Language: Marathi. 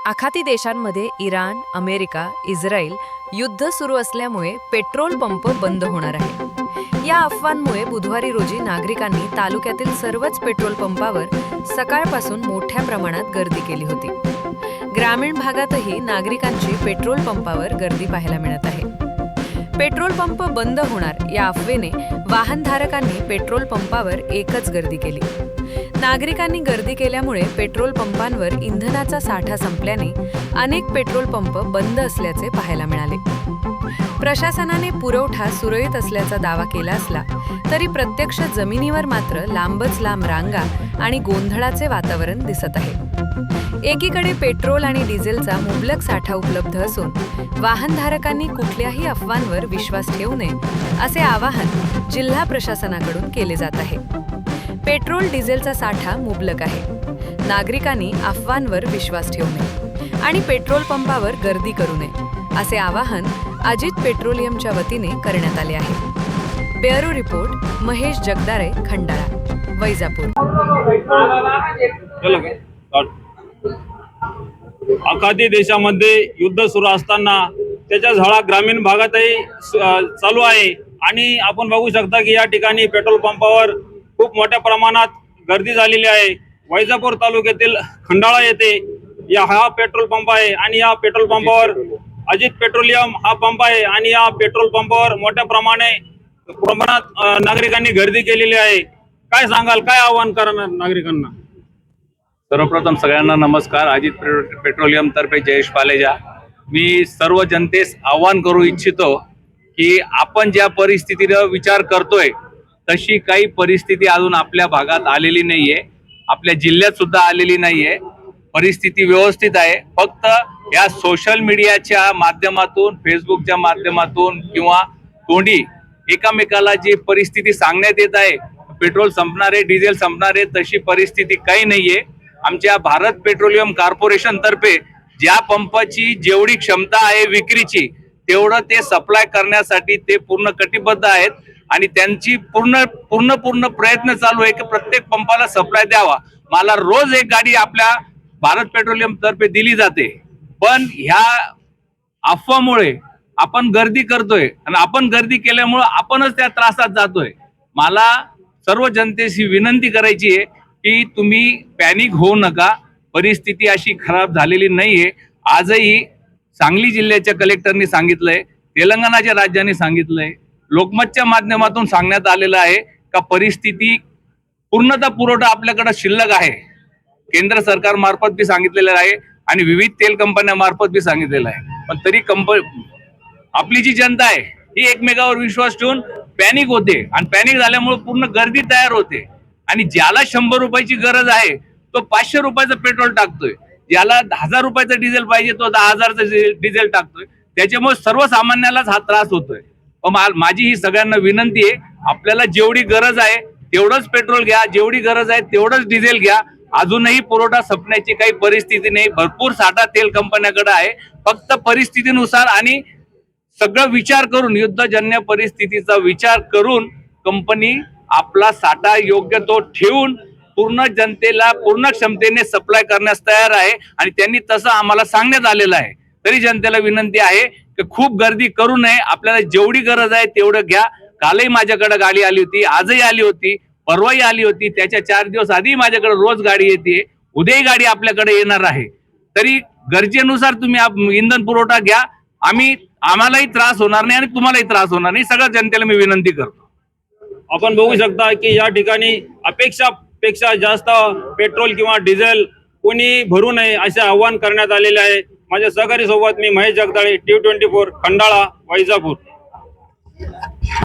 आखाती देशांमध्ये इराण, अमेरिका, इस्रायल युद्ध सुरू असल्यामुळे पेट्रोल पंप बंद होणार आहे। या अफवांमुळे बुधवारी रोजी नागरिकांनी तालुक्यातील सर्वच पेट्रोल पंपावर सकाळपासून मोठ्या प्रमाणात गर्दी केली होती। ग्रामीण भागातही नागरिकांची पेट्रोल पंपावर गर्दी पाहायला मिळत आहे। पेट्रोल पंप बंद होणार या अफवेने वाहनधारकांनी पेट्रोल पंपावर एकच गर्दी केली। नागरिकांनी गर्दी केल्यामुळे पेट्रोल पंपांवर इंधनाचा साठा संपल्याने अनेक पेट्रोल पंप बंद असल्याचे पाहायला मिळाले। प्रशासनाने पुरवठा सुरळीत असल्याचा दावा केला असला तरी प्रत्यक्ष जमिनीवर मात्र लांबच लांब रांगा आणि गोंधळाचे वातावरण दिसत आहे। एकीकडे पेट्रोल आणि डिझेलचा मुबलक साठा उपलब्ध असून वाहनधारकांनी कुठल्याही अफवांवर विश्वास ठेवू नये असे आवाहन जिल्हा प्रशासनाकडून केले जात आहे। पेट्रोल डिझेलचा साठा मुबलक आहे। नागरिकांनी अफवांवर विश्वास ठेवू नये आणि पेट्रोल पंपावर गर्दी करू नये असे आवाहन अजित पेट्रोलियमच्या वतीने करण्यात आले आहे। Bureau report Mahesh Jagdare, Khandala, Vaijapur. आखाती देशामध्ये युद्ध सुरू असताना त्याच्या झळा ग्रामीण भागातही चालू आहे आणि आपण बघू शकता की या ठिकाणी पेट्रोल पंपावर खूप मोठ्या प्रमाणात गर्दी झालेली आहे। वैजापूर तालुक्यातील खंडाळा येथे हा पेट्रोल पंप आहे आणि या पेट्रोल पंपावर अजित पेट्रोलियम हा पंप आहे आणि या पेट्रोल पंपावर मोठ्या प्रमाणात नागरिकांनी गर्दी केलेली आहे। काय सांगाल, काय आवाहन करणार नागरिकांना? सर्वप्रथम सगळ्यांना नमस्कार। अजित पेट्रोलियम तर्फे जयेश पालेजा। मी सर्व जनतेस आवाहन करू इच्छितो की आपण ज्या परिस्थितीचा विचार करतोय तशी काही परिस्थिती अजून आपल्या भागात आलेली नाहीये, आपल्या जिल्ह्यात सुद्धा आलेली नाहीये। परिस्थिती व्यवस्थित आहे। फक्त या सोशल मीडियाच्या माध्यमातून, फेसबुकच्या माध्यमातून किंवा तोंडी एकामेकाला जी परिस्थिती सांगण्यात येत आहे, पेट्रोल संपणार आहे, डिझेल संपणार आहे, तशी परिस्थिती काही नाहीये। आमच्या भारत पेट्रोलियम कॉर्पोरेशन तर्फे ज्या पंपाची जेवढी क्षमता आहे विक्रीची तेवढं ते सप्लाय करण्यासाठी ते पूर्ण कटिबद्ध आहेत आणि त्यांची पूर्ण प्रयत्न चालू आहे की प्रत्येक पंपाला सप्लाय द्यावा। मला रोज एक गाडी आपल्या भारत पेट्रोलियम तर्फे दिली जाते, पण ह्या अफवामुळे आपण गर्दी करतोय आणि आपण गर्दी केल्यामुळे आपणच त्या त्रासात जातोय। मला सर्व जनतेशी विनंती करायची आहे की तुम्ही पॅनिक होऊ नका। परिस्थिती अशी खराब झालेली नाहीये। आजही सांगली जिल्ह्याच्या कलेक्टरनी सांगितलंय, तेलंगणाच्या राज्याने सांगितलंय, लोकमतच्या माध्यमातून सांगण्यात आलेलं आहे का परिस्थिती पूर्णतः पुरवठा आपल्याकडे शिल्लक आहे। केंद्र सरकार मार्फत बी सांगितलेलं आहे आणि विविध तेल कंपन्या मार्फत बी सांगितलेलं आहे, पण तरी आपली जी जनता आहे ही एकमेकावर विश्वास ठेवून पॅनिक होते आणि पॅनिक झाल्यामुळे पूर्ण गर्दी तयार होते आणि ज्याला 100 रुपयाची गरज आहे तो 500 रुपयाचं पेट्रोल टाकतोय, ज्याला 1000 रुपयाचं डिझेल पाहिजे तो 10,000चं डिझेल टाकतोय। त्याच्यामुळे सर्वसामान्यालाच हा त्रास होतोय। माझी ही सगळ्यांना विनंती आहे, आपल्याला जेवढी गरज आहे तेवढंच पेट्रोल घ्या, जेवढी गरज आहे तेवढंच डिझेल घ्या। अजूनही पुरवठा संपण्याची काही परिस्थिती नाही, भरपूर साठा तेल कंपन्याकडे आहे। फक्त परिस्थितीनुसार आणि सगळं विचार करून, युद्धजन्य परिस्थितीचा विचार करून कंपनी आपला साठा योग्य तो ठेवून पूर्ण जनतेला पूर्ण क्षमतेने सप्लाय करण्यास तयार आहे आणि त्यांनी तसं आम्हाला सांगण्यात आलेलं आहे। तरी जनतेला विनंती आहे की खूप गर्दी करू नये, आपल्याला जेवढी गरज आहे तेवढं घ्या। कालही माझ्याकडे गाडी आली होती, आजही आली होती, परवाही आली होती, त्याच्या 4 दिवस आधी माझ्याकडे रोज गाडी येते, उद्याही गाडी आपल्याकडे येणार आहे। तरी गरजेनुसार तुम्ही इंधन पुरवठा घ्या, आम्हालाही त्रास होणार नाही आणि तुम्हालाही त्रास होणार नाही। सगळ्या जनतेला मी विनंती करतो। आपण बघू शकता की या ठिकाणी अपेक्षापेक्षा जास्त पेट्रोल किंवा डिझेल कोणी भरू नये असे आवाहन करण्यात आलेले आहे। माझ्या सहकारी सोबत मी महेश जगदाळे, T24, खंडाळा, वैजापूर।